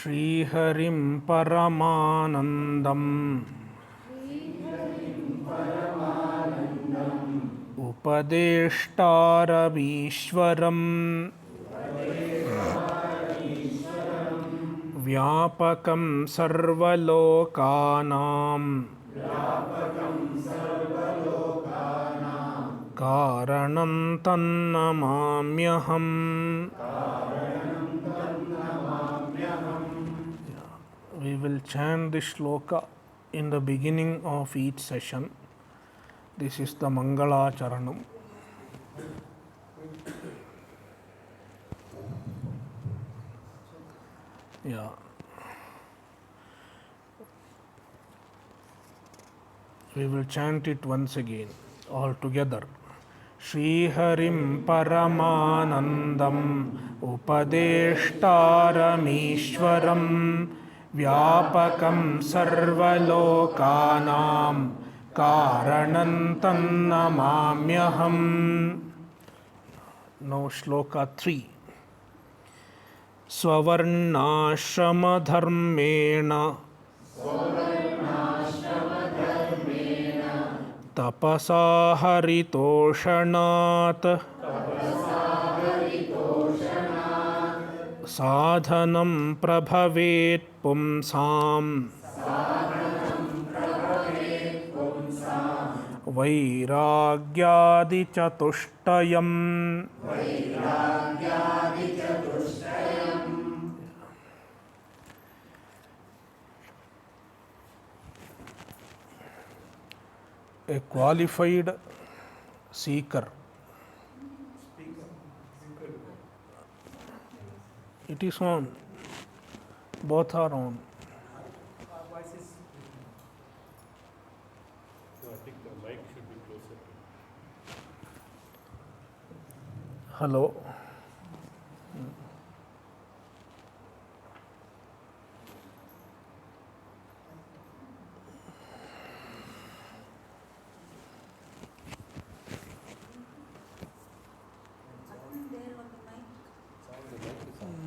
श्रीहरिं परमानन्दम् उपदेष्टारमीश्वरम् व्यापकं सर्वलोकानां कारणं तन्नमाम्यहम्. We will chant this shloka in the beginning of each session. This is the Mangala Charanam. Yeah. We will chant it once again, all together. Shri Harim Paramanandam Upadeshtaramishwaram Vyapakam Sarvalokanam Karanantam Namamyaham. Now Shloka 3. Swavarnashrama dharmena tapasa haritoshanat sadhanam prabhavet pumsam vairagyadi chatushtayam. A qualified seeker. It is on. Both are on. I think the mic should be closer. Hello.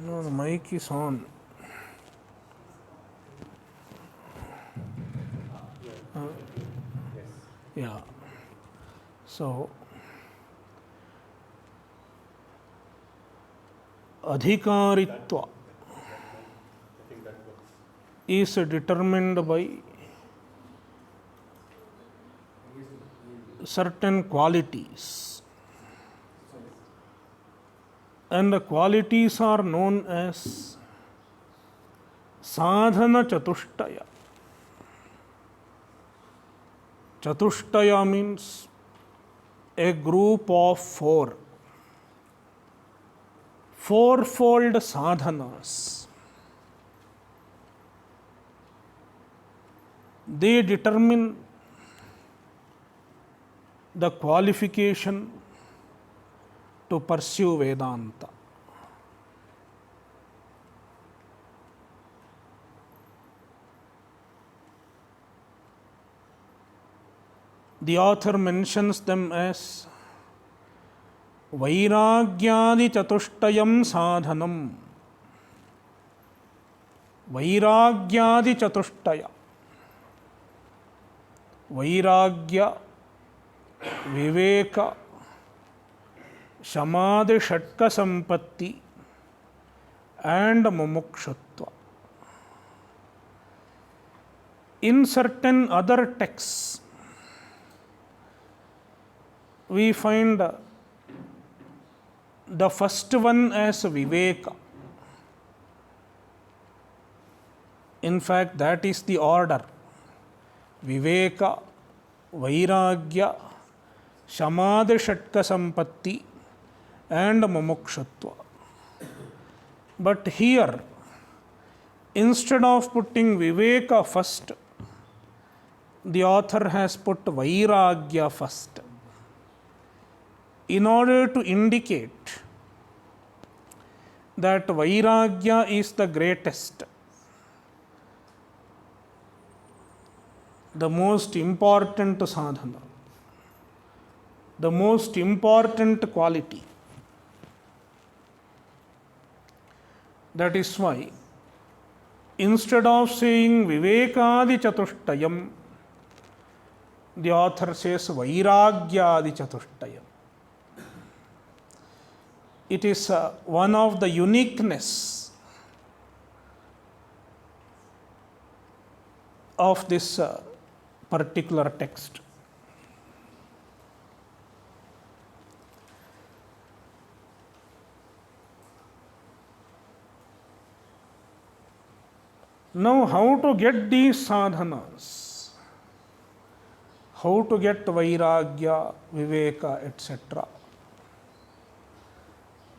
No, the mic is on. Yeah. So, adhikaritva is determined by certain qualities, and the qualities are known as sadhana chatushtaya. Chatushtaya means a group of fourfold sadhanas. They determine the qualification to pursue Vedanta. The author mentions them as Vairagyadi Chatushtayam Sadhanam. Vairagyadi Chatushtaya. Vairagya, Viveka, Samadhi Shatka Sampatti, and Mumukshutva. In certain other texts, we find the first one as Viveka. In fact, that is the order. Viveka, Vairagya, Samadhi Shatka Sampatti, and Mumukshutva. But here, instead of putting Viveka first, the author has put Vairagya first, in order to indicate that Vairagya is the greatest, the most important sadhana, the most important quality. That is why Instead of saying Vivekadi Chatushtayam, the author says Vairagyadi Chatushtayam. It is one of the uniqueness of this particular text. Now, how to get these sadhanas? How to get Vairagya, Viveka, etc.?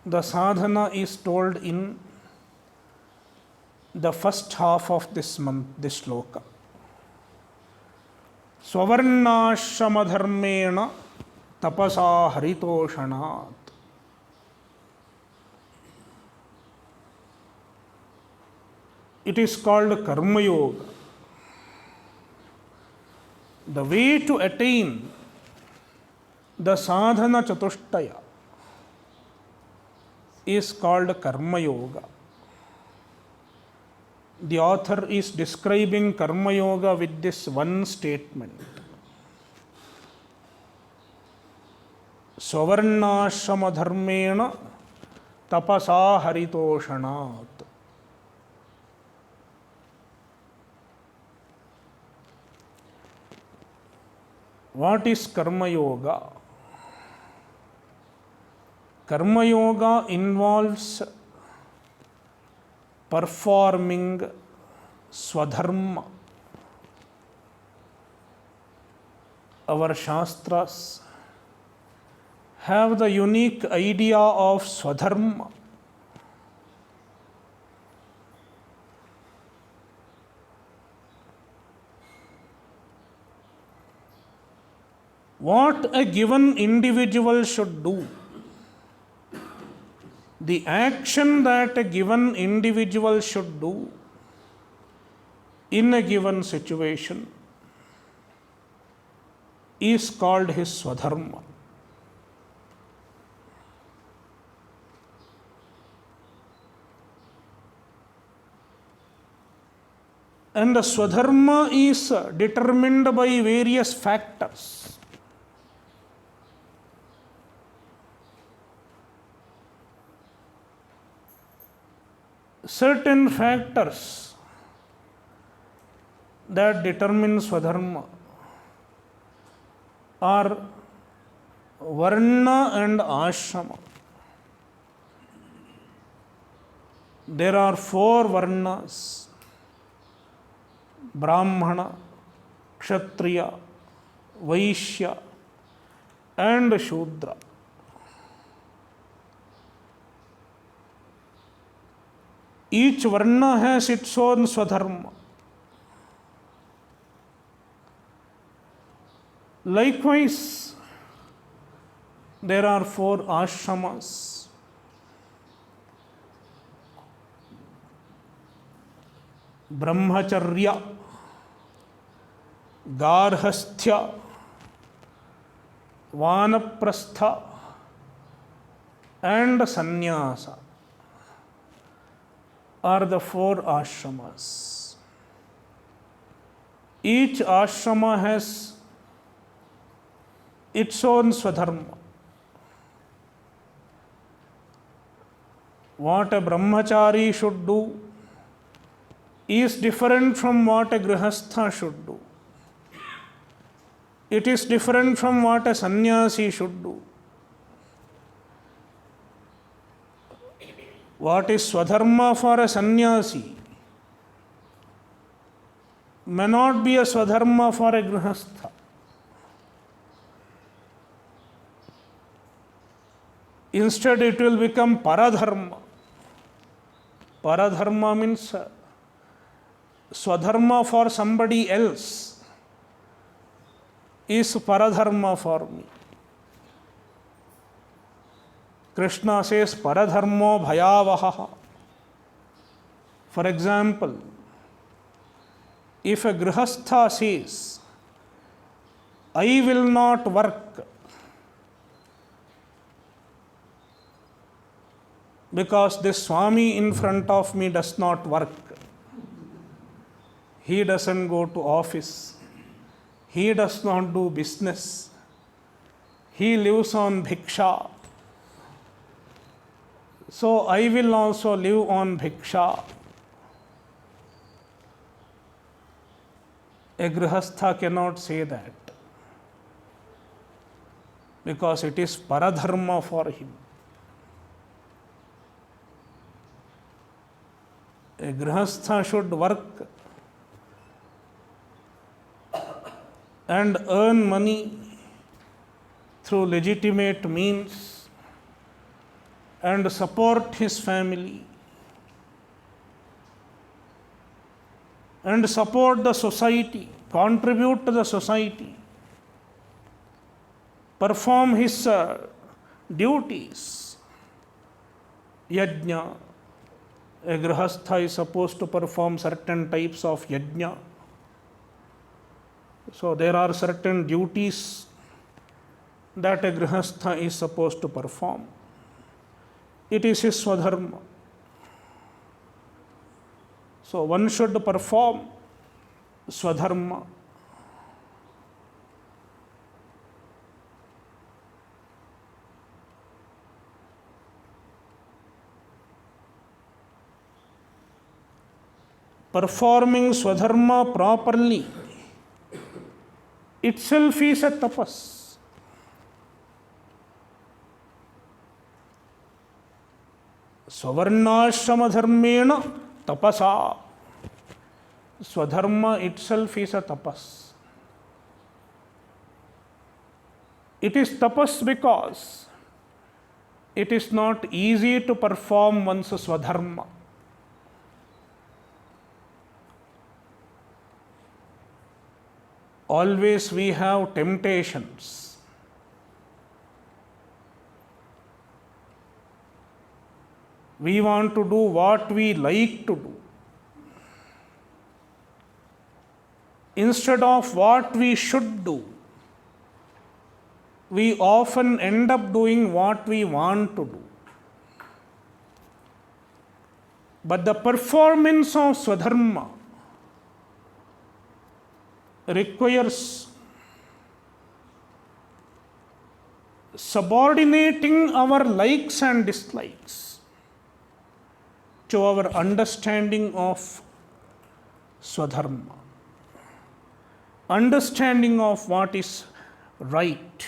The sadhana is told in the first half of this month, this shloka. Swavarnashamadharmena tapasa haritoshanat. It is called Karma Yoga. The way to attain the sadhana chatushtaya is called Karma Yoga. The author is describing Karma Yoga with this one statement. Swavarnashrama dharmena tapasa haritoshanat. What is Karma Yoga? Karma Yoga involves performing swadharma. Our Shastras have the unique idea of swadharma. What a given individual should do, the action that a given individual should do in a given situation is called his swadharma. And the swadharma is determined by various factors. Certain factors that determine swadharma are varna and ashrama. There are 4 varnas: Brahmana, Kshatriya, Vaishya and Shudra. Each varna has its own swadharma. Likewise, there are 4 ashramas: Brahmacharya, Garhasthya, Vanaprastha and Sannyasa are the 4 ashramas. Each ashrama has its own swadharma. What a brahmachari should do is different from what a grihastha should do. It is different from what a sannyasi should do. What is swadharma for a sannyasi may not be a swadharma for a grihastha. Instead, it will become paradharma. Paradharma means swadharma for somebody else is paradharma for me. Krishna says paradharmo bhayavaha. For example, if a grihastha says, I will not work because this Swami in front of me does not work, He doesn't go to office. He does not do business. He lives on bhiksha. So I will also live on bhiksha. A grihastha cannot say that, because it is paradharma for him. A grihastha should work and earn money through legitimate means and support his family and support the society, contribute to the society, perform his duties. Yajna. A grihastha is supposed to perform certain types of yajna. So there are certain duties that a grihastha is supposed to perform. It is his swadharma. So one should perform swadharma. Performing swadharma properly itself is a tapas. Swavarnashrama dharmena tapasa. Swadharma itself is a tapas. It is tapas because it is not easy to perform one's swadharma. Always we have temptations. We want to do what we like to do instead of what we should do. We often end up doing what we want to do. But the performance of swadharma requires subordinating our likes and dislikes to our understanding of swadharma, understanding of what is right.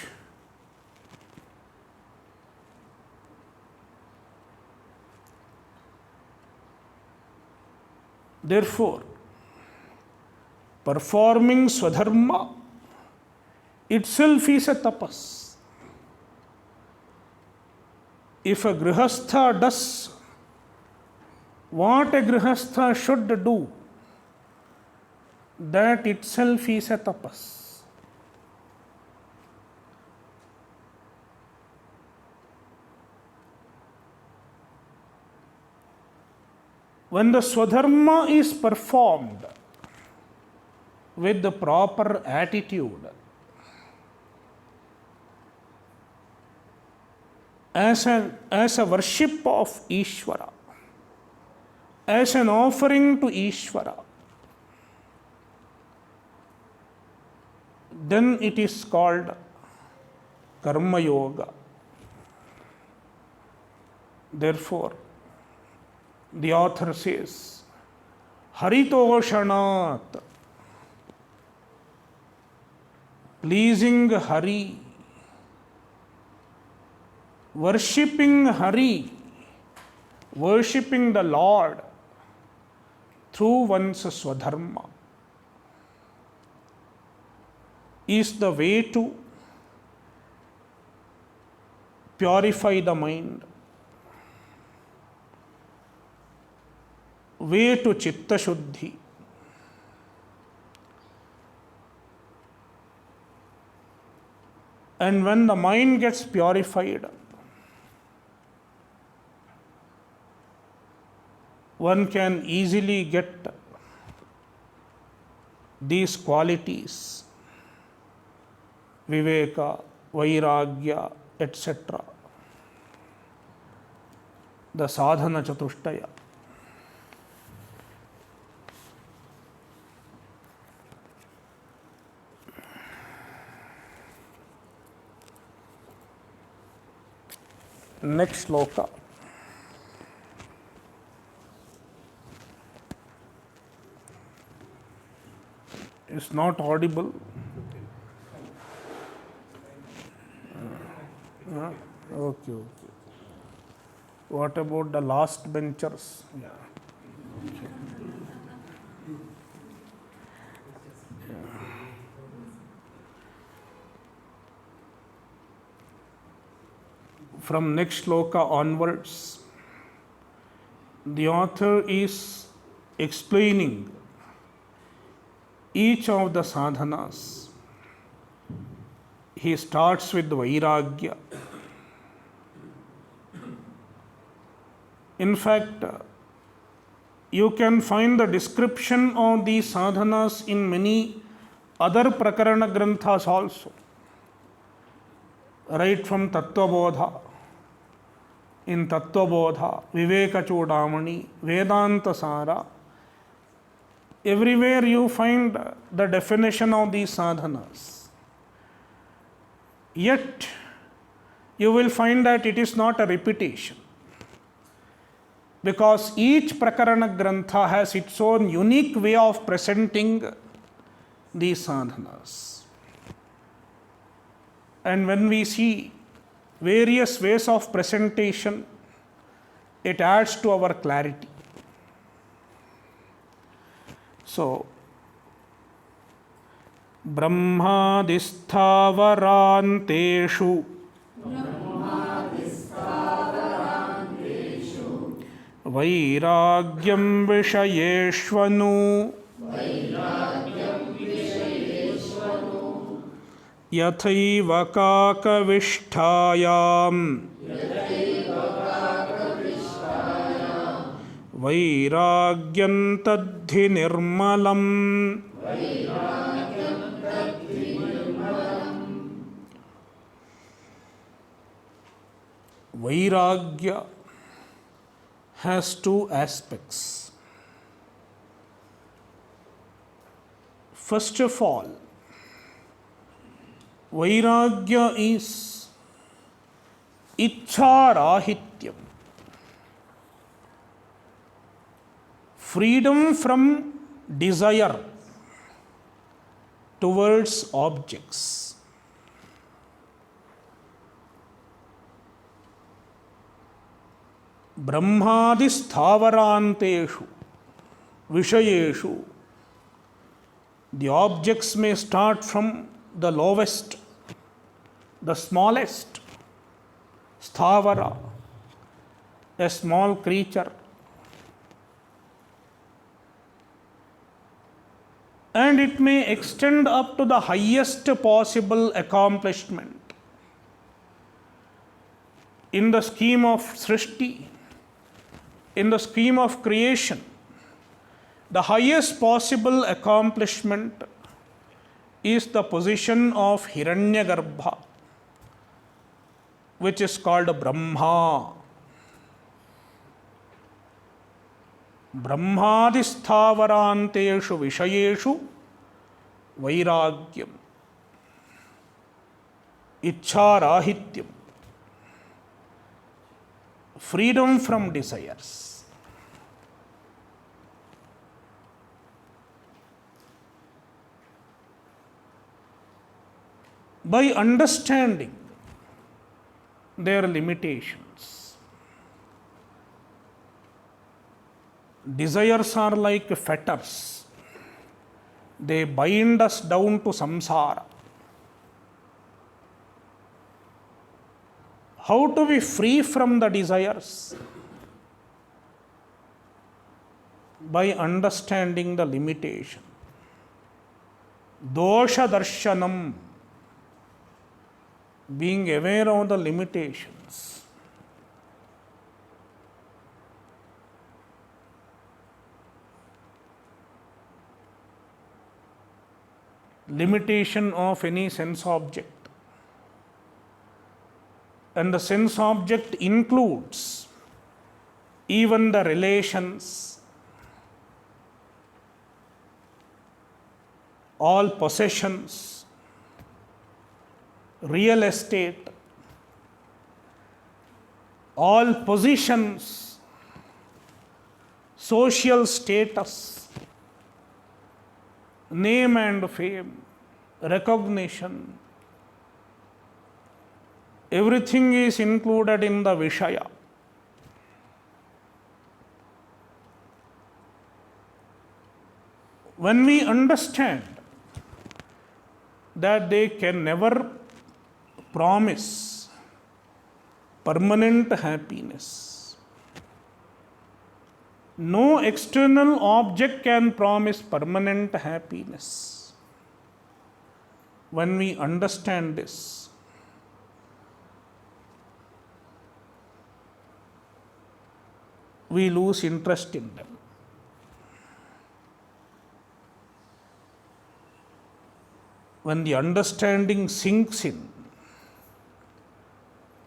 Therefore, performing swadharma itself is a tapas. If a grihastha does what a grihastha should do, that itself is a tapas. When the swadharma is performed with the proper attitude, as a worship of Ishvara, as an offering to Ishvara, then it is called karma yoga. Therefore, the author says, haritoshanat, pleasing Hari, worshipping Hari, worshipping the Lord through one's swadharma is the way to purify the mind, way to chitta shuddhi. And when the mind gets purified, one can easily get these qualities, viveka, vairagya, etc. The sadhana chatushtaya. Next shloka. It's not audible. Okay, okay. What about the last benchers? Yeah. From next shloka onwards, the author is explaining each of the sadhanas. He starts with Vairagya. In fact, you can find the description of these sadhanas in many other Prakarana Granthas also. Right from Tattvabodha, in Tattvabodha, Viveka Chudamani, Vedanta Sara, everywhere you find the definition of these sadhanas. Yet, you will find that it is not a repetition. Because each Prakarana Grantha has its own unique way of presenting these sadhanas. And when we see various ways of presentation, it adds to our clarity. So, Brahmadisthavaranteshu Vairagyam Vishayeshvanu Yathaiva Kakavishthayam Vairagyam Tadhi Nirmalam. Vairagya has two aspects. First of all, Vairagya is Ichcharahityam, freedom from desire towards objects. Brahmadisthavaranteshu Vishayeshu. The objects may start from the lowest, the smallest, sthavara, a small creature, and it may extend up to the highest possible accomplishment. In the scheme of Srishti, in the scheme of creation, the highest possible accomplishment is the position of Hiranyagarbha, which is called Brahma. Brahmadisthavaranteshu Vishayeshu Vairagyam Ichcharahityam, freedom from desires. By understanding their limitations, desires are like fetters. They bind us down to samsara. How to be free from the desires? By understanding the limitation. Dosha darshanam, being aware of the limitations. Limitation of any sense object. And the sense object includes even the relations, all possessions, real estate, all positions, social status, name and fame, recognition, everything is included in the Vishaya. When we understand that they can never promise permanent happiness, no external object can promise permanent happiness. When we understand this, we lose interest in them. When the understanding sinks in,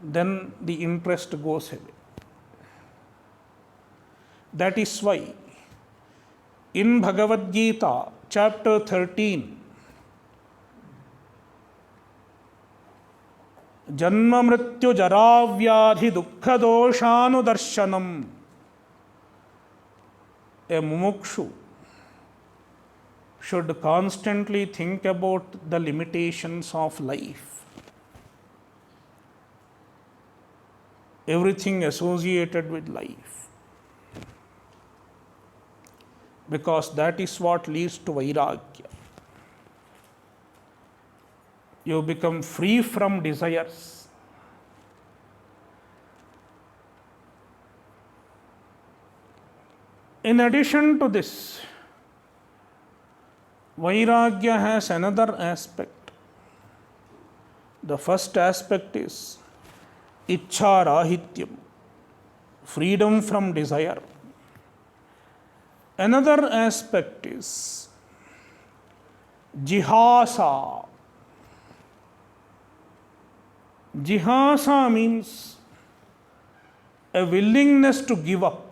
then the interest goes away. That is why in Bhagavad Gita, chapter 13, Janma Mrityu Jara Vyadhi Dukkha Doshanu Darshanam, a mumukshu should constantly think about the limitations of life, everything associated with life, because that is what leads to vairagya. You become free from desires. In addition to this, vairagya has another aspect. The first aspect is ichcha rahityam, freedom from desire. Another aspect is jihasa. Jihasa means a willingness to give up.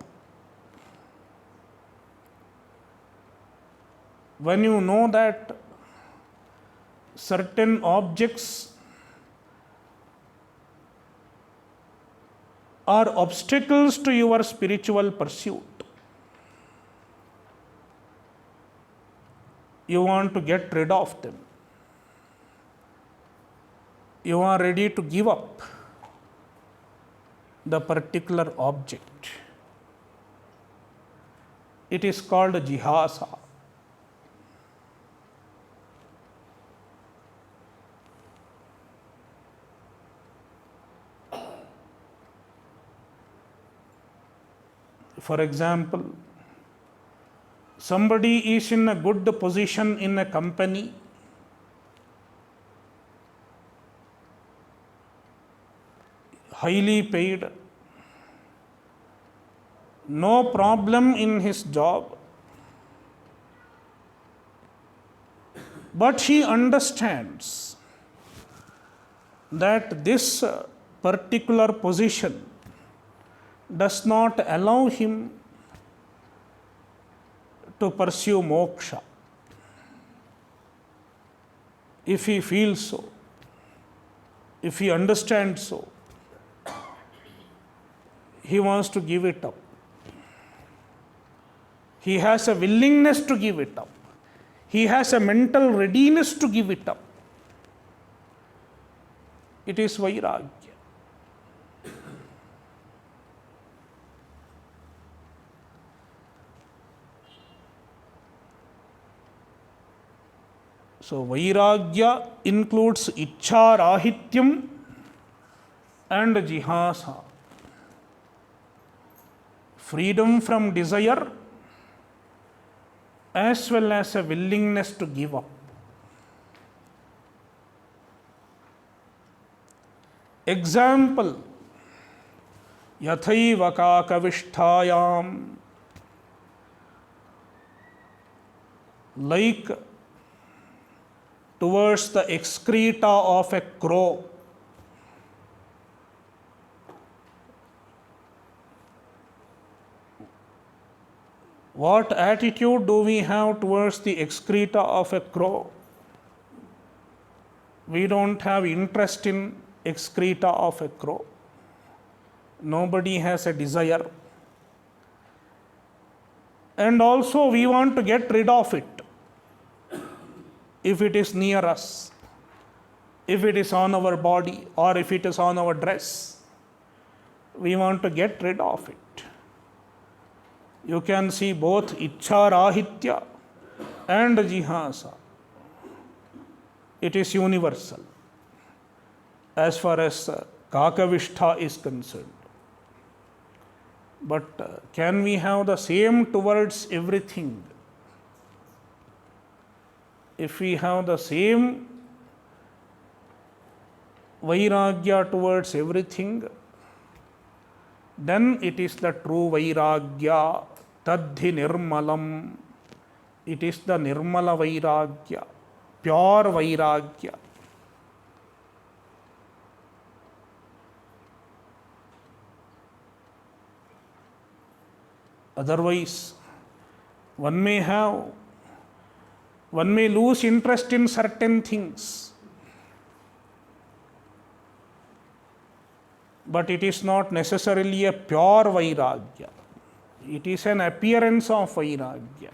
When you know that certain objects are obstacles to your spiritual pursuit, you want to get rid of them. You are ready to give up the particular object. It is called jihasa. For example, somebody is in a good position in a company, highly paid, no problem in his job, but he understands that this particular position does not allow him to pursue moksha. If he feels so, if he understands so, he wants to give it up. He has a willingness to give it up. He has a mental readiness to give it up. It is vairagya. So, vairagya includes ichcha rahityam and jihasa. Freedom from desire as well as a willingness to give up. Example, yathaiva kakavisthayam, like towards the excreta of a crow. What attitude do we have towards the excreta of a crow? We don't have interest in excreta of a crow. Nobody has a desire. And also we want to get rid of it if it is near us, if it is on our body, or if it is on our dress. We want to get rid of it. You can see both Ichcha Rahitya and Jihasa. It is universal as far as Kakavishta is concerned. But can we have the same towards everything? If we have the same Vairagya towards everything, then it is the true Vairagya, Tadhi Nirmalam. It is the Nirmala Vairagya, pure Vairagya. Otherwise, one may lose interest in certain things, but it is not necessarily a pure Vairagya. It is an appearance of Vairagya.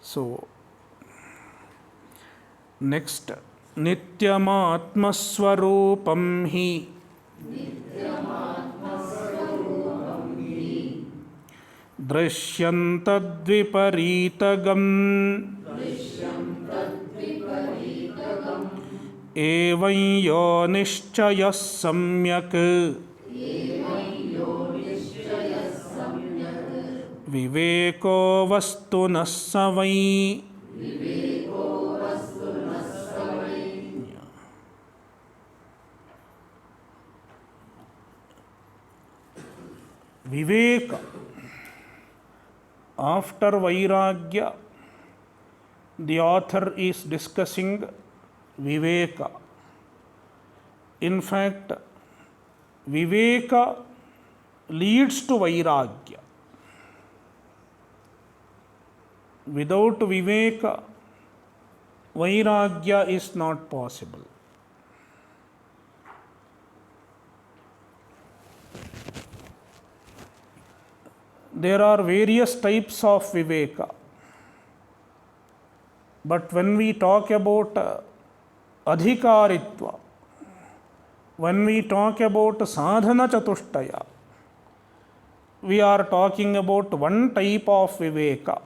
So, next, Nityamatmaswarupam hi Drishyantadviparitagam Evam yo nishchayas samyak Viveko vastunas savai. Viveka. After Vairagya, the author is discussing Viveka. In fact, Viveka leads to Vairagya. Without Viveka, Vairagya is not possible. There are various types of Viveka. But when we talk about Adhikaritva, when we talk about Sadhana Chatushtaya, we are talking about one type of Viveka,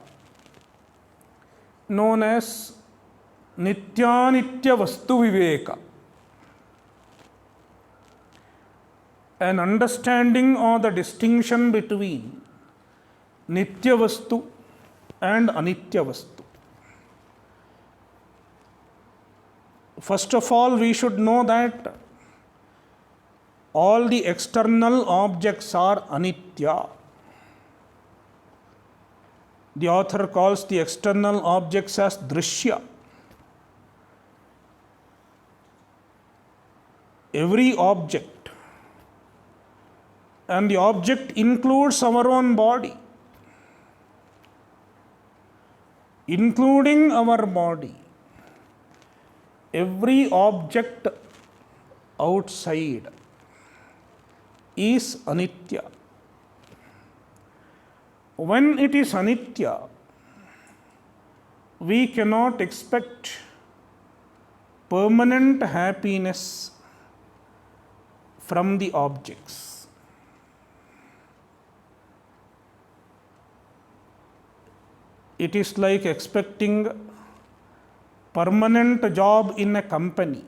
known as Nityanitya Vastu Viveka. An understanding of the distinction between Nitya Vastu and Anitya Vastu. First of all, we should know that all the external objects are Anitya. The author calls the external objects as Drishya. Every object, and the object includes our own body, including our body. Every object outside is Anitya. When it is Anitya, we cannot expect permanent happiness from the objects. It is like expecting permanent job in a company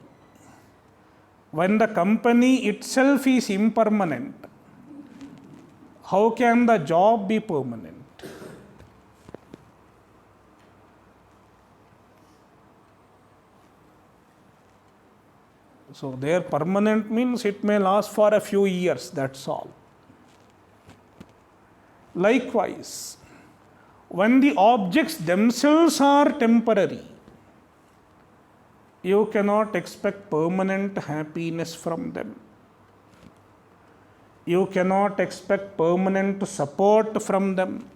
when the company itself is impermanent. How can the job be permanent? So there, permanent means it may last for a few years, that's all. Likewise, when the objects themselves are temporary, you cannot expect permanent happiness from them. You cannot expect permanent support from them.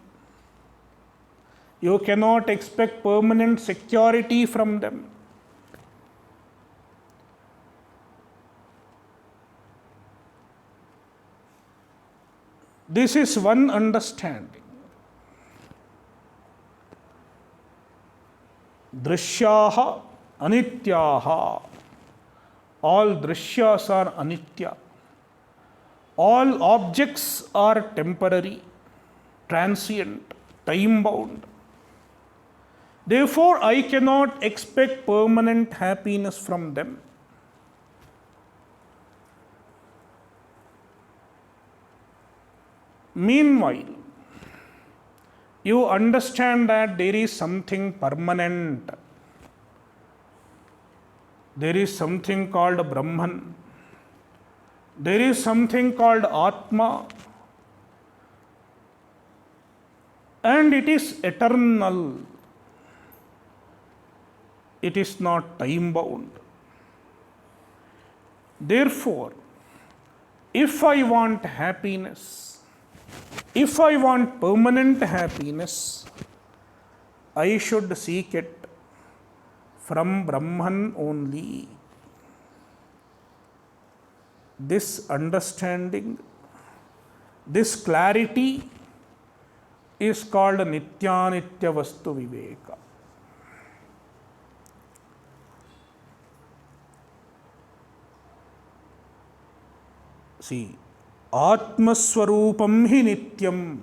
You cannot expect permanent security from them. This is one understanding. Drishyaha anityaha. All drishyas are anitya. All objects are temporary, transient, time bound. Therefore, I cannot expect permanent happiness from them. Meanwhile, you understand that there is something permanent. There is something called Brahman. There is something called Atma. And it is eternal. It is not time bound. Therefore, if I want happiness, if I want permanent happiness, I should seek it from Brahman only. This understanding, this clarity is called Nityanitya Vastu Viveka. See, Atmaswarupam hi nityam.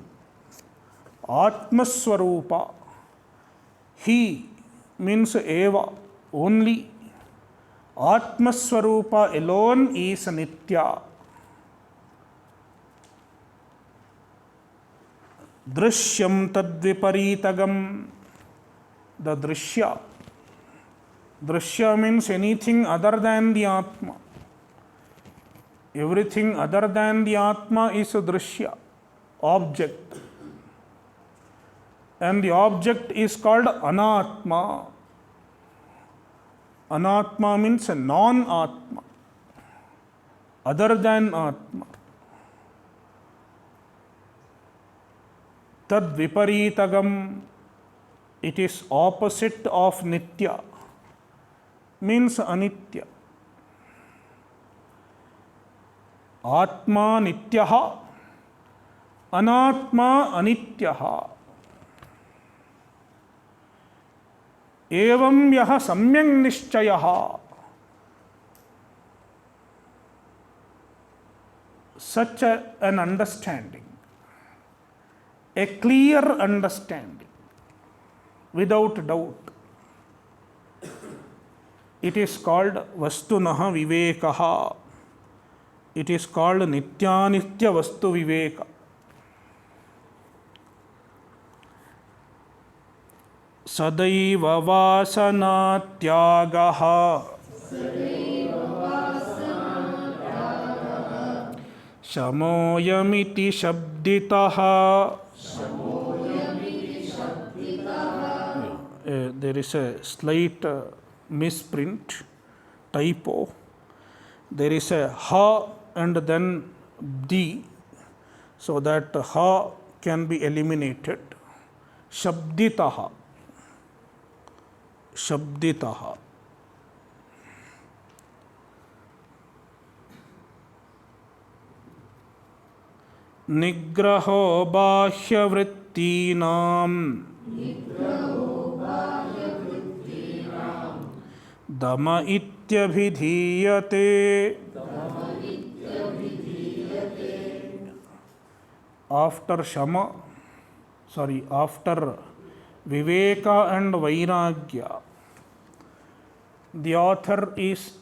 Atmaswarupa. He means eva, only. Atmaswarupa alone is nitya. Drishyam tadviparitagam. The drishya. Drishya means anything other than the Atma. Everything other than the Atma is a drishya, object. And the object is called anatma. Anatma means a non-Atma, other than Atma. Tad viparitagam, it is opposite of nitya, means anitya. Atma nityaha, anatma anityaha. Evam yaha samyak nishchayaha. Such an understanding, a clear understanding, without doubt, it is called vastunaha vivekaha. It is called Nityanitya Vastu Viveka. Sadaiva vasana tyagaha. Shamoyamiti shabditaha. There is a slight misprint, typo. There is a ha and then di, so that ha can be eliminated. Shabditaha. Shabditaha. Nigraho bahya vrittinam. Dhamma ityabhidhiyate. After Viveka and Vairagya, the author is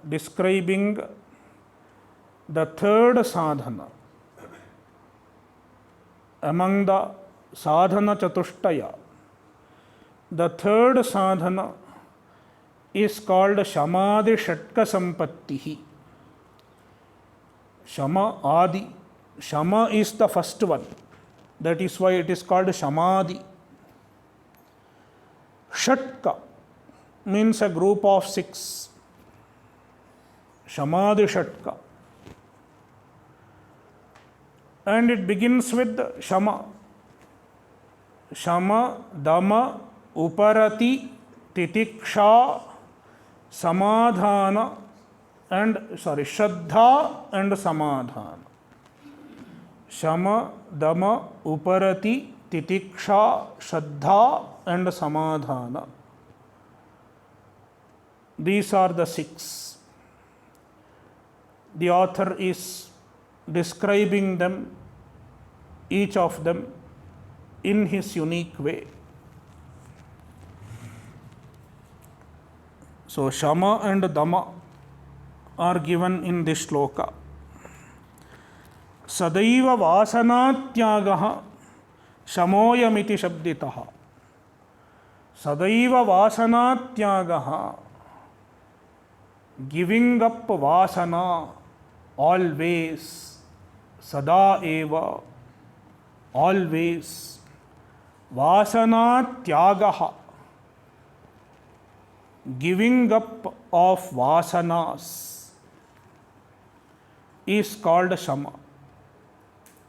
describing the third sadhana among the sadhana chatushtaya. The third sadhana is called Shamadhi Shatka Sampattihi. Shama Adi. Shama is the first one. That is why it is called Shamadhi. Shatka means a group of 6. Shamadhi Shatka. And it begins with Shama. Shama, Dama, Uparati, Titiksha, Samadhana, and Shraddha and Samadhana. Shama, Dama, Uparati, Titiksha, Shraddha and Samadhana. These are the 6. The author is describing them, each of them, in his unique way. So, Shama and Dama are given in this shloka. Sadaiva vasanatyagaha shamoyamiti shabditaha. Sadaiva vasanatyagaha, giving up vasana, always, sada eva, always. Vasana tyagaha, giving up of vasanas, is called shama.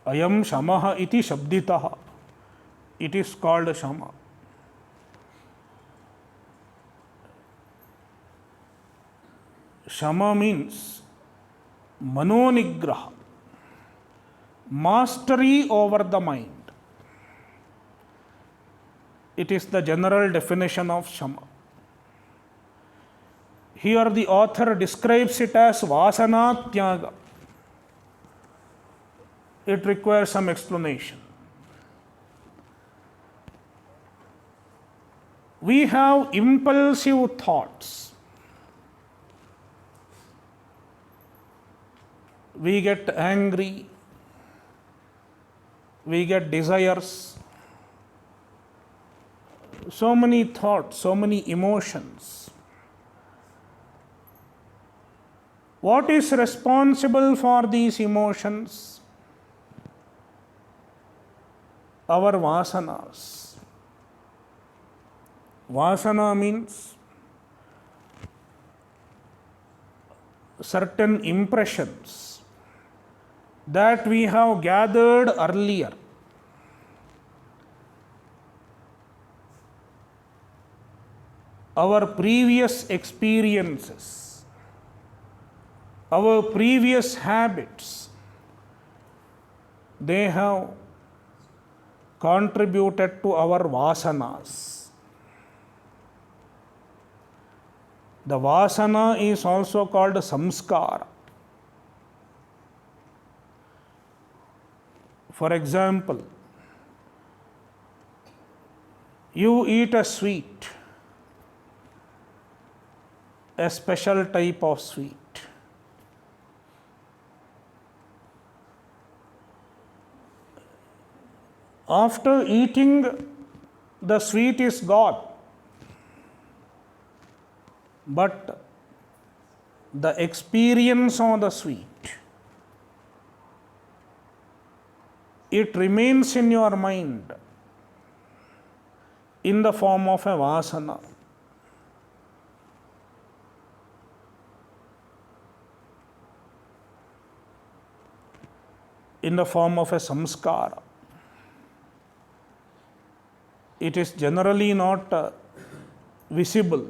Ayam shamaha iti shabditaha. It is called shama. Shama means manonigraha, mastery over the mind. It is the general definition of shama. Here the author describes it as vasana tyaga. It requires some explanation. We have impulsive thoughts. We get angry. We get desires. So many thoughts, so many emotions. What is responsible for these emotions? Our vasanas. Vasana means certain impressions that we have gathered earlier. Our previous experiences, our previous habits, they have contributed to our vasanas. The vasana is also called samskara. For example, you eat a sweet, a special type of sweet. After eating, the sweet is gone, but the experience of the sweet, it remains in your mind in the form of a vasana. In the form of a samskara. It is generally not visible.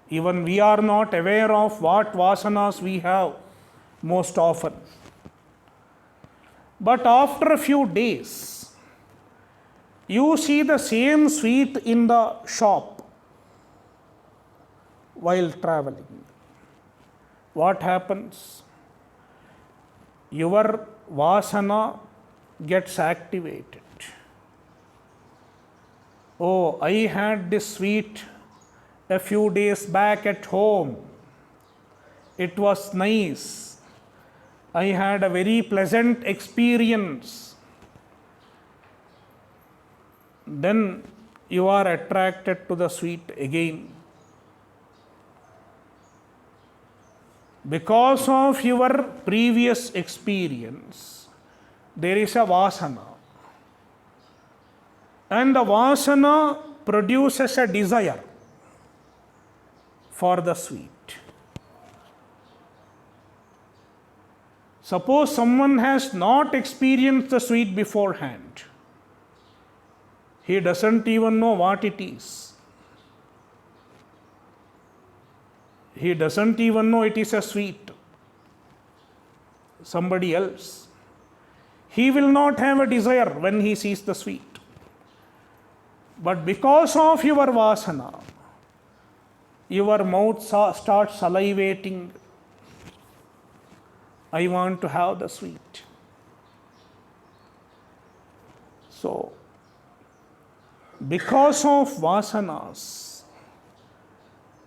Even we are not aware of what vasanas we have most often. But after a few days, you see the same sweet in the shop while traveling. What happens? Your vasana gets activated. Oh, I had this sweet a few days back at home. It was nice. I had a very pleasant experience. Then you are attracted to the sweet again. Because of your previous experience, there is a vasana. And the vasana produces a desire for the sweet. Suppose someone has not experienced the sweet beforehand. He doesn't even know what it is. He doesn't even know it is a sweet. Somebody else. He will not have a desire when he sees the sweet. But because of your vasana, your mouth starts salivating. I want to have the sweet. So, because of vasanas,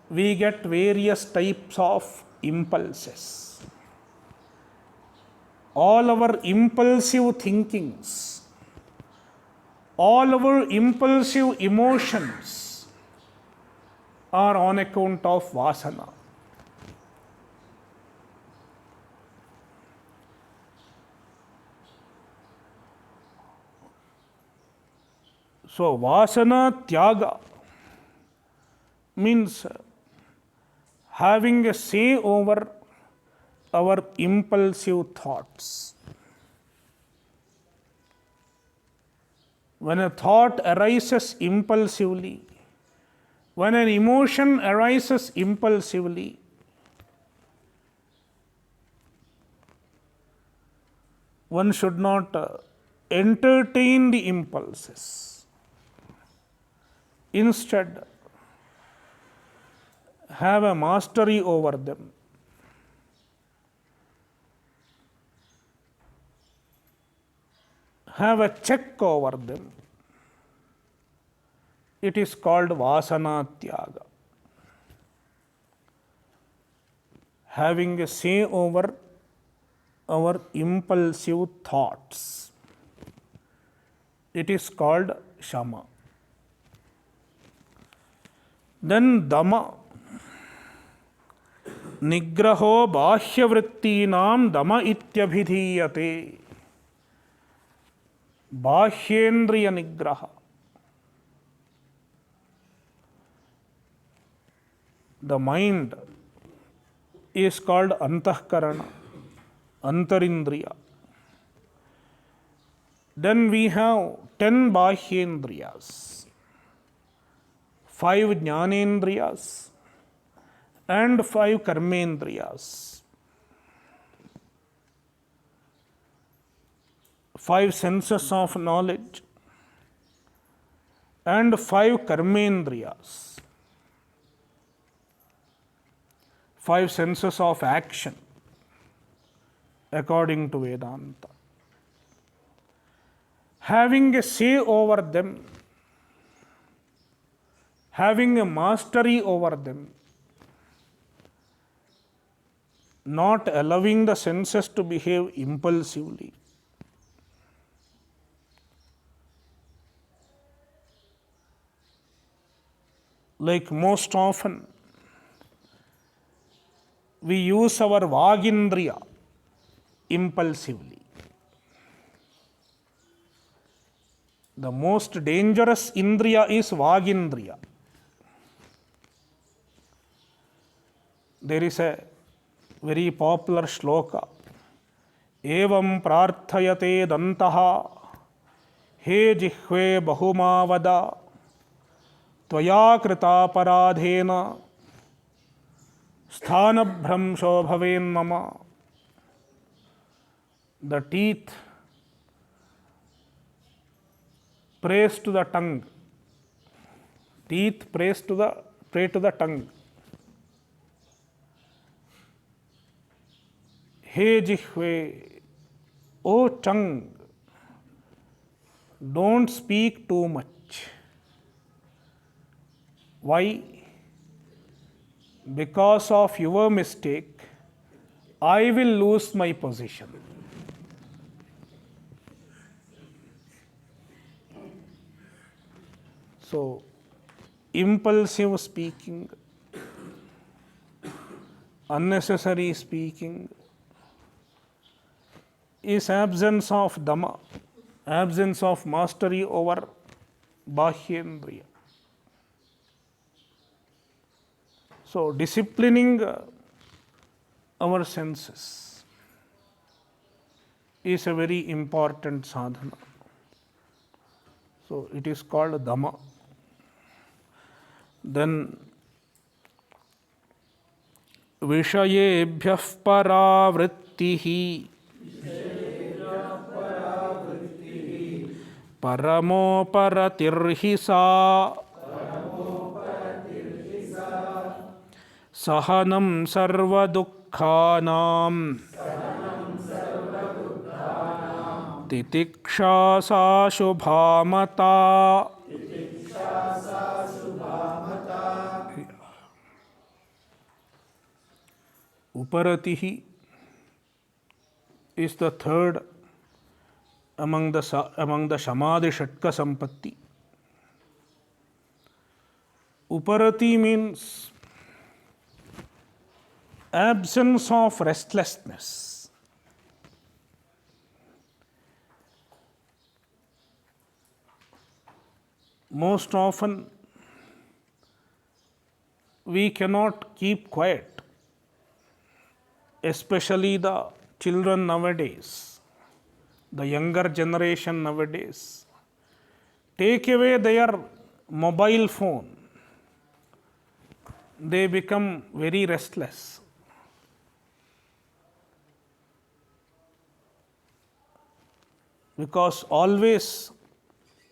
we get various types of impulses. All our impulsive thinkings, all our impulsive emotions are on account of vasana. So, vasana tyaga means having a say over our impulsive thoughts. When a thought arises impulsively, when an emotion arises impulsively, one should not entertain the impulses. Instead, have a mastery over them. Have a check over them. It is called vasana tyaga. Having a say over our impulsive thoughts. It is called shama. Then dama. Nigraho bahyavrittinam dama ityabhidhiyate. Bahyendriya nigraha. The mind is called antahkarana, antarindriya. Then we have 10 bahyendriyas, 5 jnanendriyas, and 5 karmendriyas. 5 senses of knowledge and 5 karmendriyas. 5 senses of action according to Vedanta. Having a say over them, having a mastery over them, not allowing the senses to behave impulsively. Like most often, we use our vagindriya impulsively. The most dangerous indriya is vagindriya. There is a very popular shloka. Evam prarthayate dantaha he jihve bahumavada tvaya krita paradhena sthanabhramsho bhaven mama. The teeth prays to the tongue. Teeth pray to the tongue. He jihve, O tongue, don't speak too much. Why? Because of your mistake, I will lose my position. So, impulsive speaking, unnecessary speaking is absence of Dhamma, absence of mastery over Bahyendriya. So, disciplining our senses is a very important sadhana. So it is called Dhamma. Then Vishayebhyah paravrittihi Paramoparatirhi sa Sahanam sarva dukkhanam Titiksha sa shubhamata. Uparatihi is the third among the Samadhi Shatka Sampatti. Uparati means absence of restlessness. Most often we cannot keep quiet, especially the children nowadays, the younger generation nowadays. Take away their mobile phone, they become very restless. Because always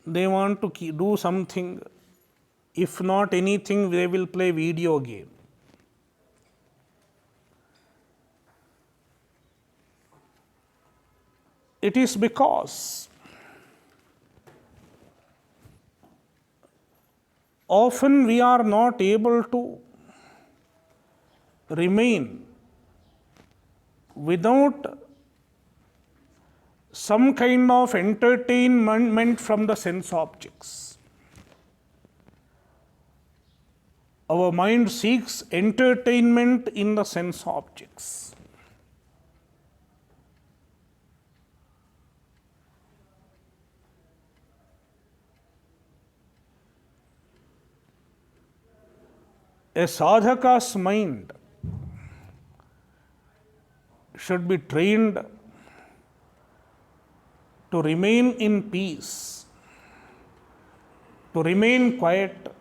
they want to do something. If not anything, they will play video game. It is because often we are not able to remain without some kind of entertainment from the sense objects. Our mind seeks entertainment in the sense objects. A sadhaka's mind should be trained to remain in peace, to remain quiet,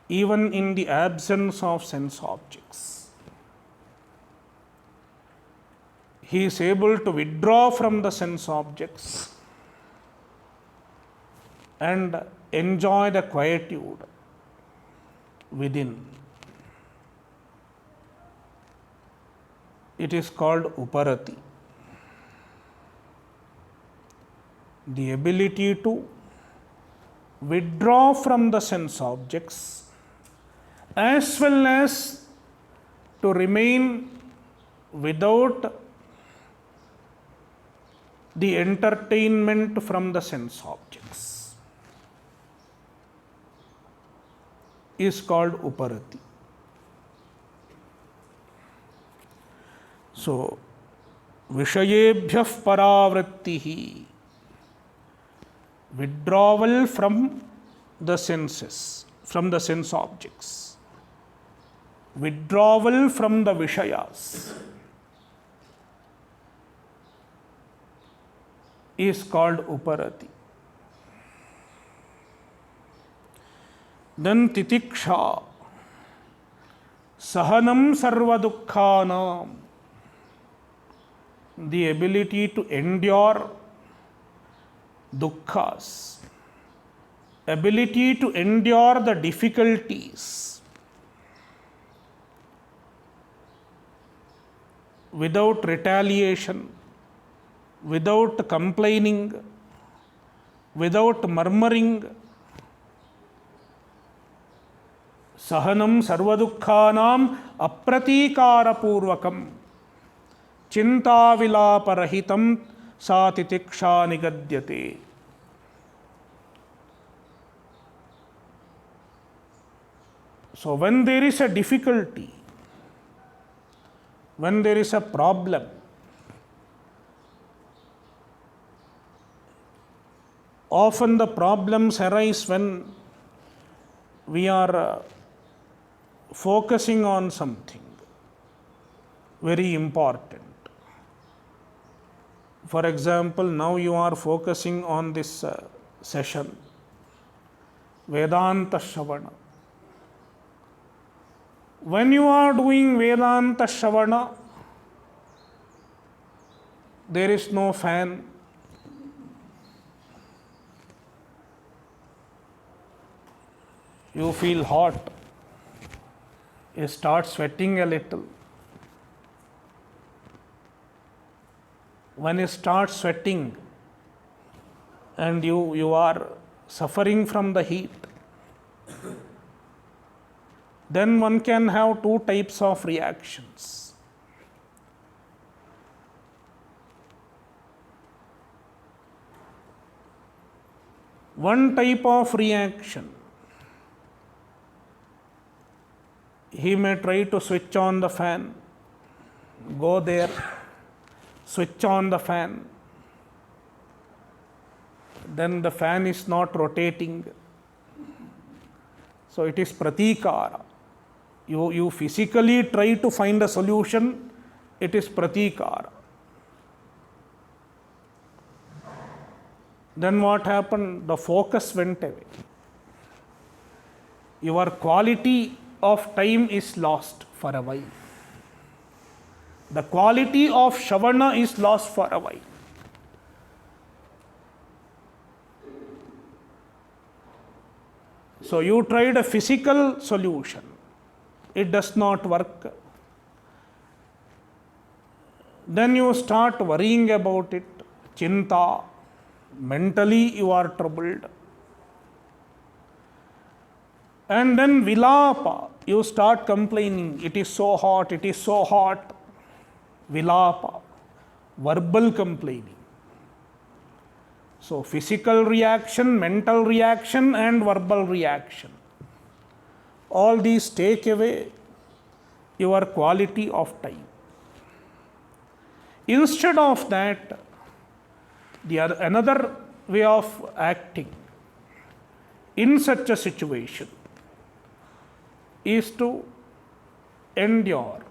even in the absence of sense objects. He is able to withdraw from the sense objects and enjoy the quietude within. It is called Uparati. The ability to withdraw from the sense objects as well as to remain without the entertainment from the sense objects is called Uparati. So, Vishayebhyah paravrittihi, withdrawal from the senses, from the sense objects, withdrawal from the Vishayas is called Uparati. Then Titiksha, Sahanam sarva dukkhanam, the ability to endure dukkhas, ability to endure the difficulties without retaliation, without complaining, without murmuring. Sahanam sarvadukkhanam apratikara purvakam chinta vilaparahitam satitiksha nigadyate. So when there is a difficulty, when there is a problem, often the problems arise when we are focusing on something very important. For example, now you are focusing on this session, Vedanta Shravana. When you are doing Vedanta Shravana, there is no fan. You feel hot. You start sweating a little. When you start sweating and you are suffering from the heat, then one can have two types of reactions. One type of reaction, he may try to switch on the fan, go there, switch on the fan, then the fan is not rotating. So it is pratikara. You physically try to find a solution, it is pratikara. Then what happened? The focus went away. Your quality of time is lost for a while. The quality of Shravana is lost for a while. So you tried a physical solution. It does not work. Then you start worrying about it. Chinta. Mentally you are troubled. And then vilapa. You start complaining. It is so hot, it is so hot. Vilapa. Verbal complaining. So physical reaction, mental reaction and verbal reaction. All these take away your quality of time. Instead of that, another way of acting in such a situation is to endure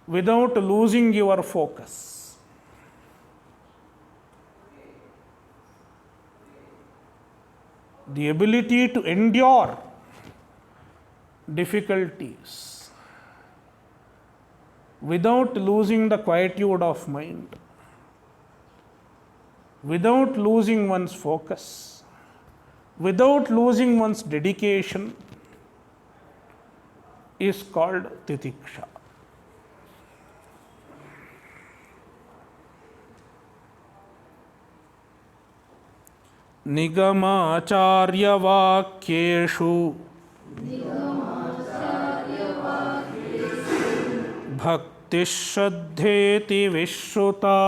without losing your focus. The ability to endure difficulties without losing the quietude of mind, without losing one's focus, without losing one's dedication is called titiksha. निगमाचार्यवाक्येषु भक्तिश्रद्धेति विश्रुता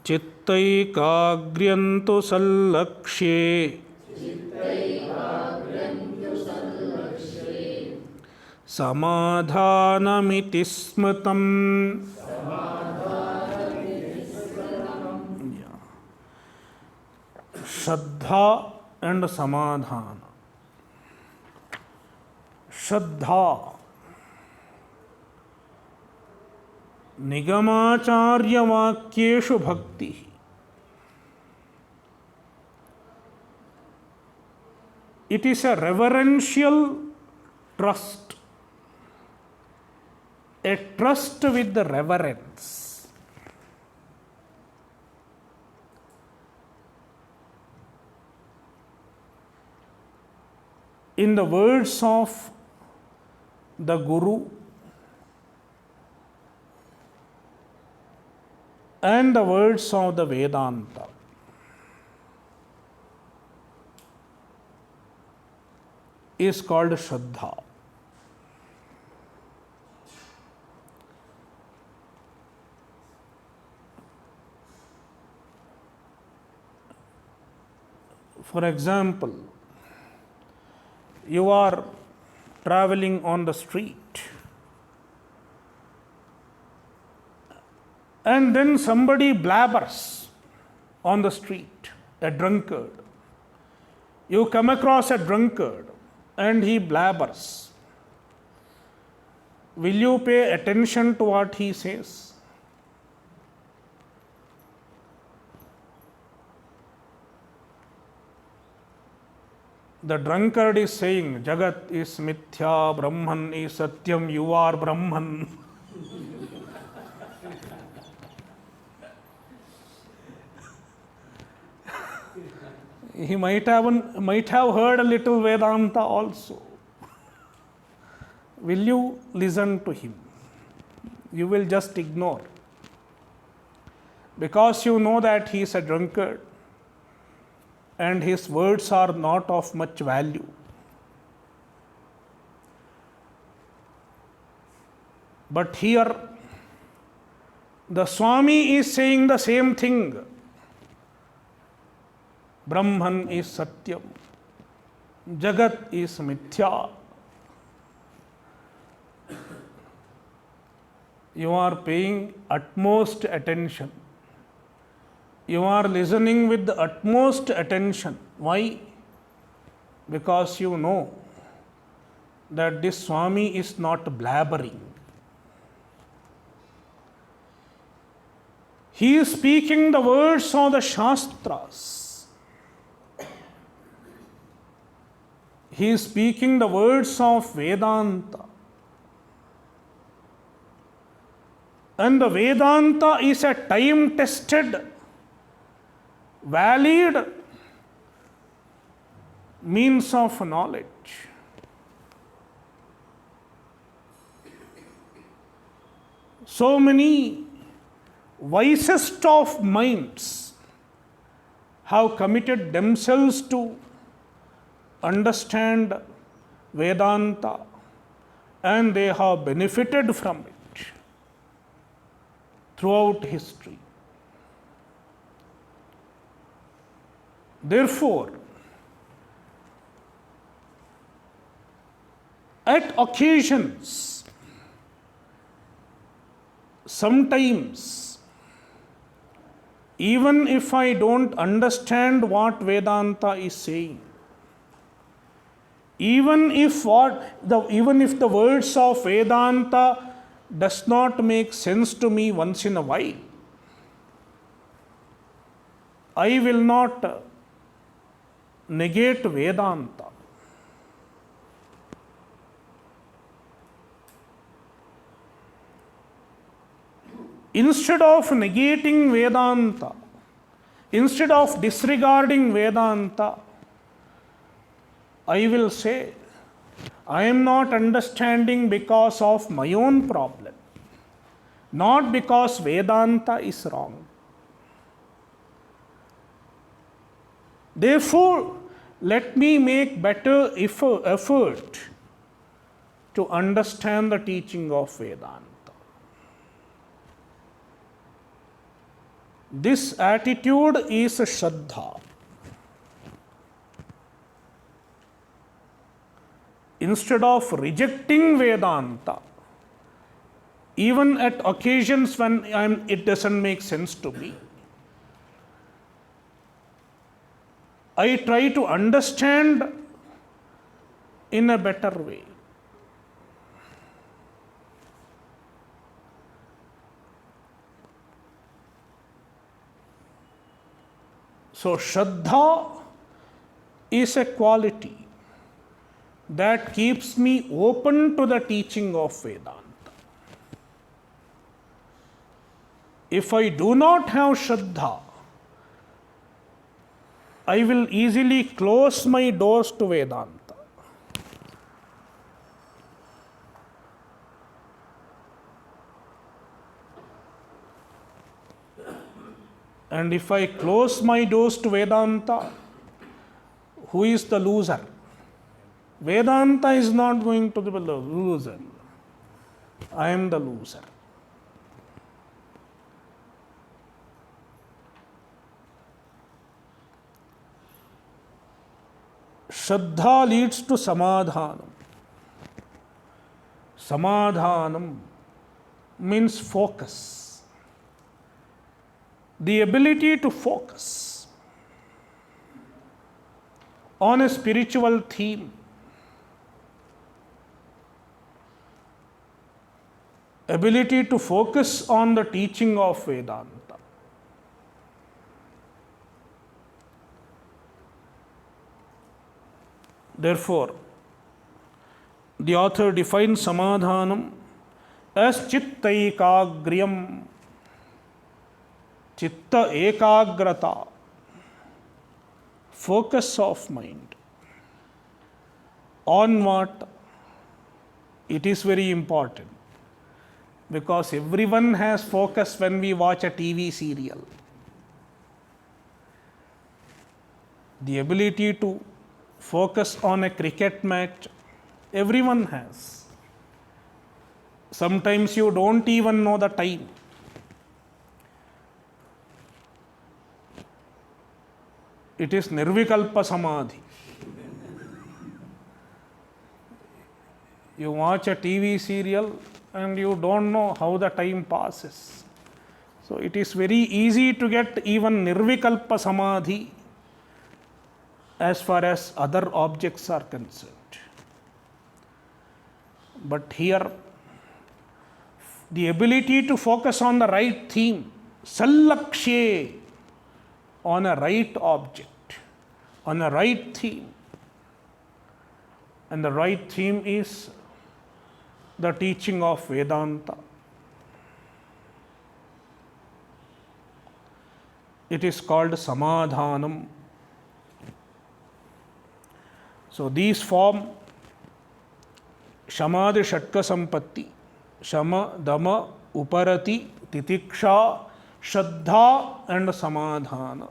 चित्तैकाग्र्यन्तु सल्लक्ष्ये समाधानमिति स्मृतम्. Shraddha and Samadhana. Shraddha. Nigamacharya Vakyeshu Bhakti. It is a reverential trust. A trust with the reverence. In the words of the Guru and the words of the Vedanta, is called Shraddha. For example, you are traveling on the street and then somebody blabbers on the street, a drunkard. You come across a drunkard and he blabbers. Will you pay attention to what he says? The drunkard is saying, Jagat is mithya, Brahman is satyam, you are Brahman. He might have heard a little Vedanta also. Will you listen to him? You will just ignore. Because you know that he is a drunkard and his words are not of much value. But here, the Swami is saying the same thing. Brahman is satyam. Jagat is mithya. You are paying utmost attention. You are listening with the utmost attention. Why? Because you know that this Swami is not blabbering. He is speaking the words of the Shastras. He is speaking the words of Vedanta. And the Vedanta is a time-tested, valid means of knowledge. So many wisest of minds have committed themselves to understand Vedanta and they have benefited from it throughout history. Therefore, at occasions, sometimes, even if I don't understand what Vedanta is saying, even if the words of Vedanta does not make sense to me once in a while, I will not negate Vedanta. Instead of negating Vedanta, instead of disregarding Vedanta, I will say, I am not understanding because of my own problem, not because Vedanta is wrong. Therefore, let me make better effort to understand the teaching of Vedanta. This attitude is Shraddha. Instead of rejecting Vedanta, even at occasions when it doesn't make sense to me, I try to understand in a better way. So, Shraddha is a quality that keeps me open to the teaching of Vedanta. If I do not have Shraddha, I will easily close my doors to Vedanta. And if I close my doors to Vedanta, who is the loser? Vedanta is not going to be the loser. I am the loser. Shraddha leads to samadhanam. Samadhanam means focus. The ability to focus on a spiritual theme. Ability to focus on the teaching of Vedanta. Therefore, the author defines samadhanam as chittaikagriyam, chitta ekagrata, focus of mind. On what? It is very important, because everyone has focus when we watch a TV serial. The ability to focus on a cricket match, everyone has. Sometimes you don't even know the time. It is nirvikalpa samadhi. You watch a TV serial and you don't know how the time passes. So it is very easy to get even nirvikalpa samadhi as far as other objects are concerned. But here, the ability to focus on the right theme, sallakshe, on a right object, on a right theme. And the right theme is the teaching of Vedanta. It is called samadhanam. So these form shamadhi shatka sampatti, shama, dama, uparati, titiksha, shraddha and samadhana.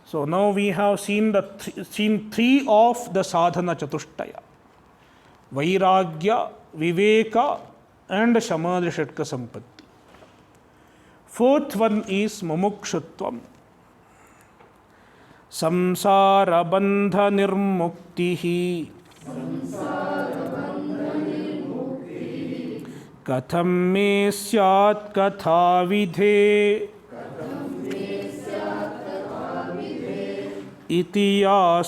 So now we have seen three of the sadhana chatushtaya: vairagya, viveka and shamadhi shatka sampatti. Fourth one is mumukshutvam. Samsara bandha nirmuktihi katham me syat katha vidhe itiya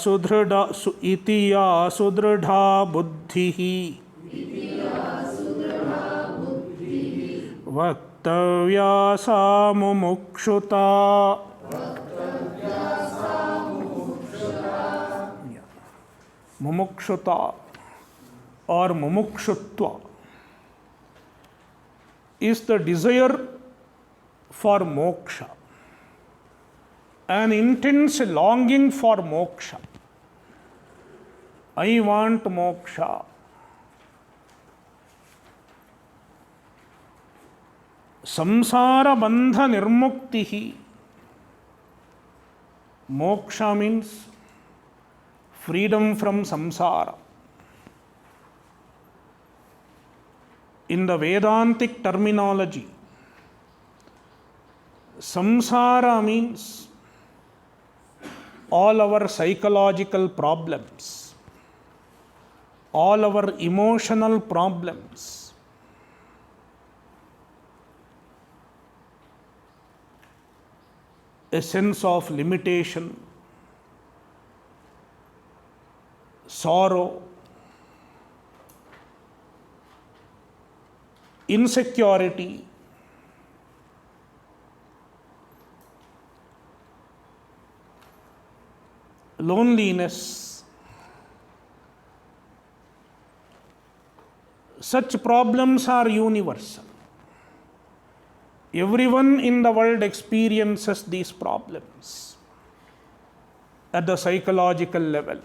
sudrudha buddhihi vaktavya sa mumukshuta. Mumukshuta or mumukshutva is the desire for moksha, an intense longing for moksha. I want moksha. Samsara bandha nirmuktihi. Moksha means freedom from samsara. In the Vedantic terminology, samsara means all our psychological problems, all our emotional problems, a sense of limitation, sorrow, insecurity, loneliness. Such problems are universal. Everyone in the world experiences these problems at the psychological level.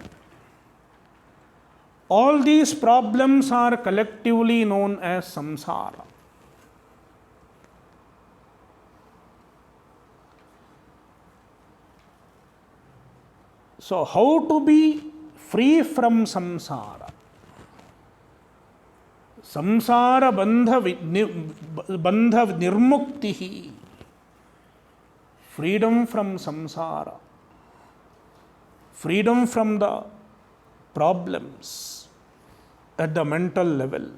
All these problems are collectively known as samsara. So, how to be free from samsara? Samsara bandha nirmuktihi. Freedom from samsara. Freedom from the problems at the mental level.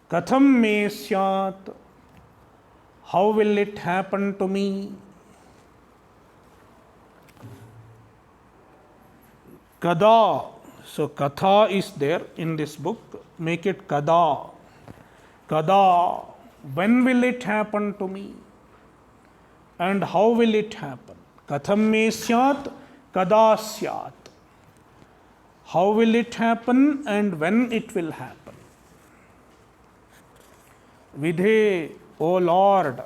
Katham me syat. How will it happen to me? Kada. So katha is there in this book. Make it kada. Kada. When will it happen to me? And how will it happen? Katham me syat kada syat. How will it happen and when it will happen? Vidhe, O Lord,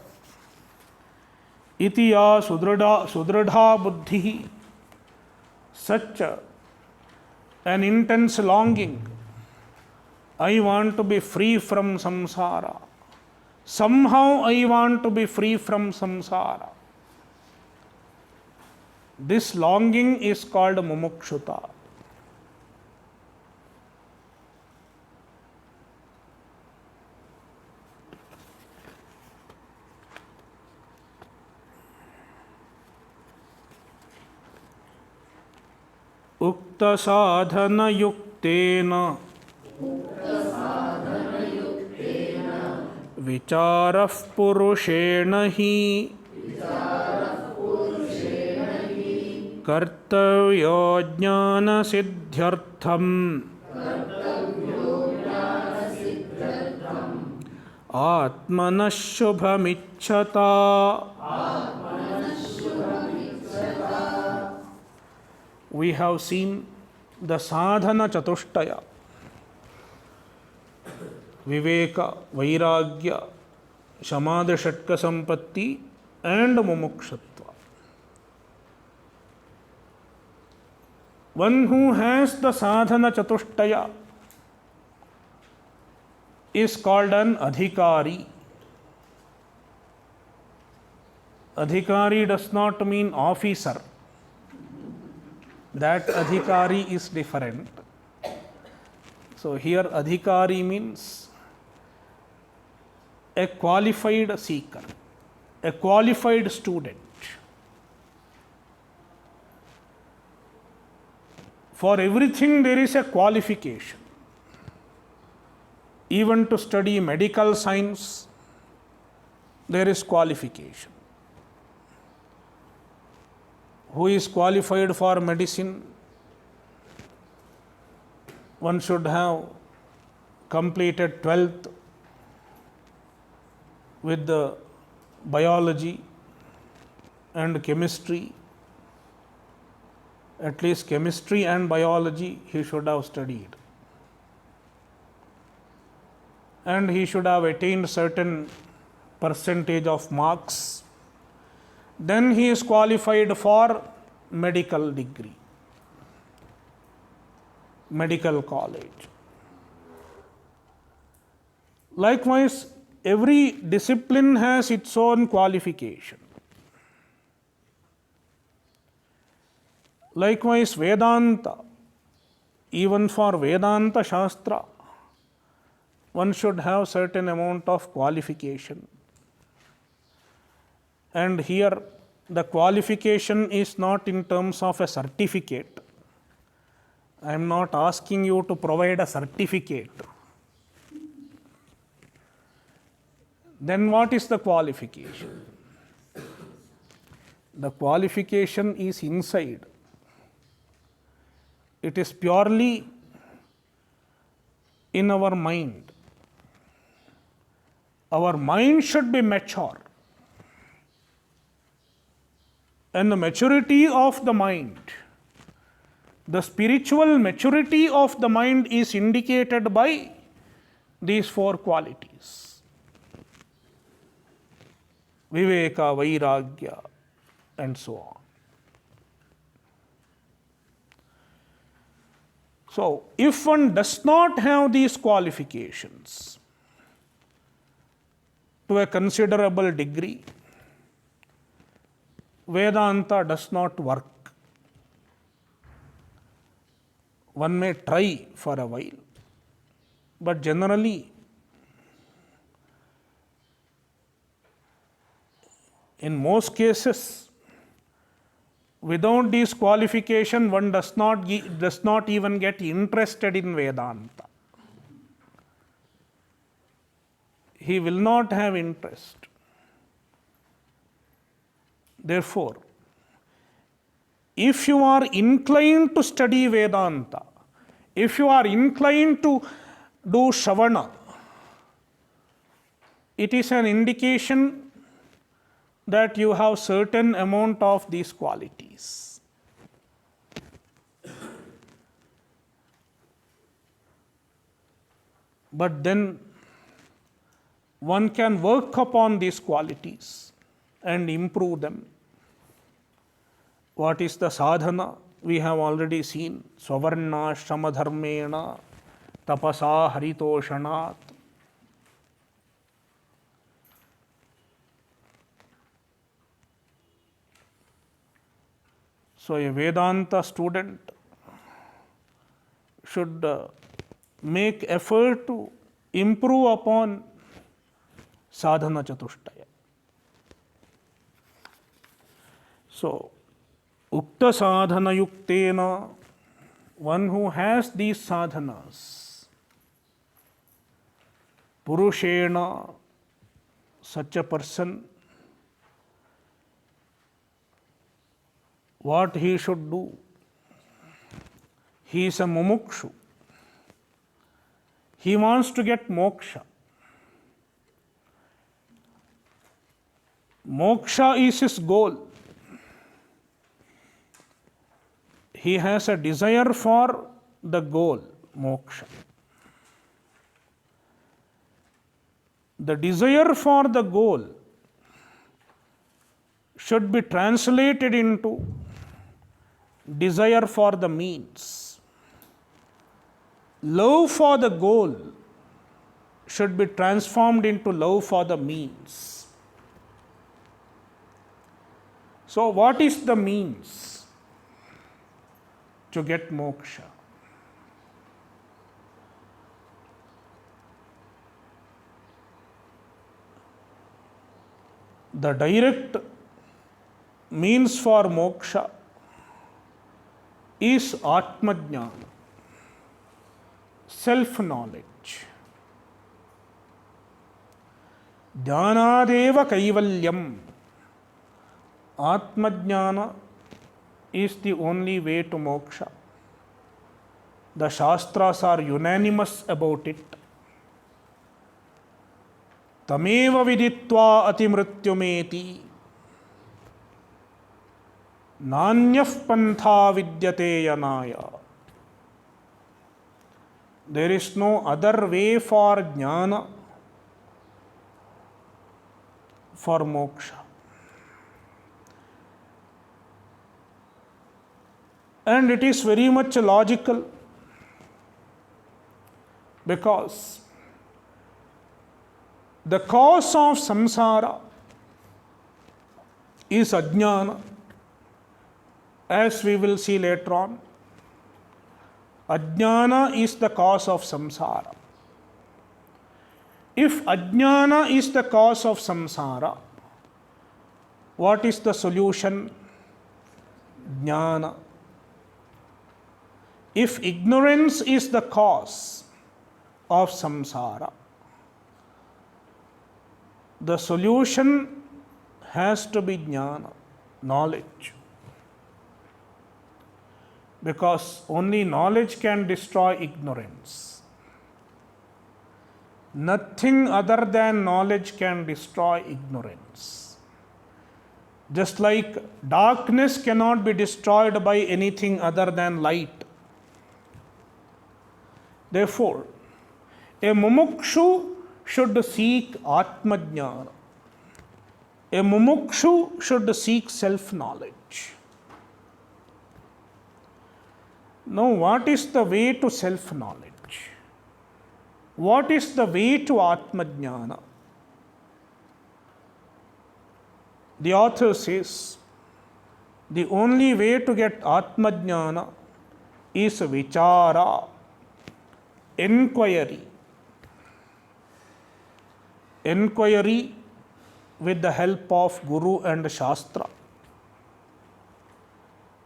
iti ya sudradha buddhi, such an intense longing. I want to be free from samsara. Somehow I want to be free from samsara. This longing is called mumukshuta. Ukta sadhana yuktena vicharah purushena hi kartavyo jnana siddhyartham atmana shubhamicchata. We have seen the sadhana chatushtaya: viveka, vairagya, samadhi shatka sampatti, and mumukshutva. One who has the sadhana chatushtaya is called an adhikari. Adhikari does not mean officer. That adhikari is different. So here adhikari means a qualified seeker, a qualified student. For everything there is a qualification. Even to study medical science, there is qualification. Who is qualified for medicine? One should have completed 12th with the biology and chemistry. At least chemistry and biology he should have studied. And he should have attained certain percentage of marks. Then he is qualified for medical degree, medical college. Likewise, every discipline has its own qualification. Likewise, Vedanta, even for Vedanta Shastra, one should have certain amount of qualification. And here the qualification is not in terms of a certificate. I am not asking you to provide a certificate. Then what is the qualification? The qualification is inside. It is purely in our mind. Our mind should be mature. And the maturity of the mind, the spiritual maturity of the mind is indicated by these four qualities: viveka, vairagya, and so on. So, if one does not have these qualifications to a considerable degree, Vedanta does not work. One may try for a while, but generally, in most cases, without this qualification, one does not even get interested in Vedanta. He will not have interest. Therefore, if you are inclined to study Vedanta, if you are inclined to do Shravana, it is an indication that you have certain amount of these qualities. But then one can work upon these qualities and improve them. What is the sadhana? We have already seen. Swavarna shrama dharmena tapasa haritoshanat. So a Vedanta student should make effort to improve upon sadhana chatushtaya. So, ukta sadhana yuktena, one who has these sadhanas, purushena, such a person, what he should do? He is a mumukshu. He wants to get moksha. Moksha is his goal. He has a desire for the goal, moksha. The desire for the goal should be translated into desire for the means. Love for the goal should be transformed into love for the means. So, what is the means to get moksha? The direct means for moksha is Atmajnana, self-knowledge. Jnanadeva kaivalyam. Atmajnana is the only way to moksha. The Shastras are unanimous about it. Tameva viditva atimrityumeti nanyah pantha vidyate yanaya. There is no other way for jnana, for moksha. And it is very much logical, because the cause of samsara is ajnana, as we will see later on. Ajnana is the cause of samsara. If ajnana is the cause of samsara, what is the solution? Jnana. If ignorance is the cause of samsara, the solution has to be jnana, knowledge. Because only knowledge can destroy ignorance. Nothing other than knowledge can destroy ignorance. Just like darkness cannot be destroyed by anything other than light. Therefore, a mumukshu should seek Atmajnana. A mumukshu should seek self-knowledge. Now, what is the way to self-knowledge? What is the way to Atmajnana? The author says, the only way to get Atmajnana is vichara, inquiry. Inquiry with the help of Guru and Shastra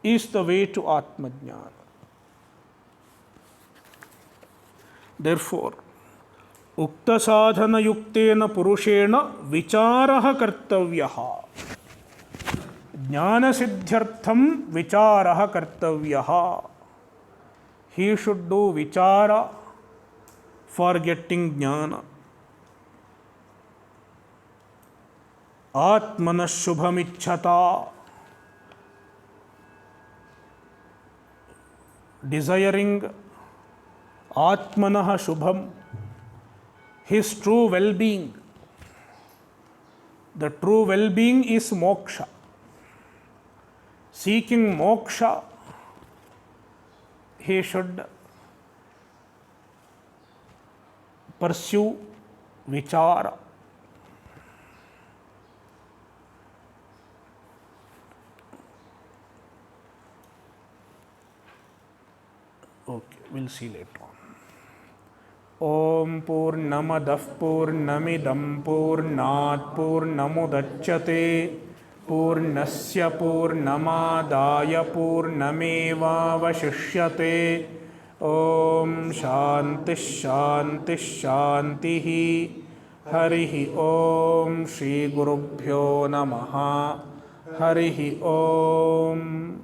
is the way to Atmajnana. Therefore, ukta sadhana yuktena purushena vicharaha kartavyaha. Jnana siddhyartham vicharaha kartavyaha. He should do vichara for getting jnana. Atmana shubhamichhata. Desiring Atmanah Shubham, his true well-being. The true well-being is moksha. Seeking moksha, he should pursue vichara. Okay, we'll see later on. Om Purnamadah Purnamidam Purnat Purnamudachyate Purnasya Purnamadaya Purnamevavashishyate. Om Shanti Shanti Shantihi. Harihi Om Shri Gurubhyo Namaha. Harihi Om.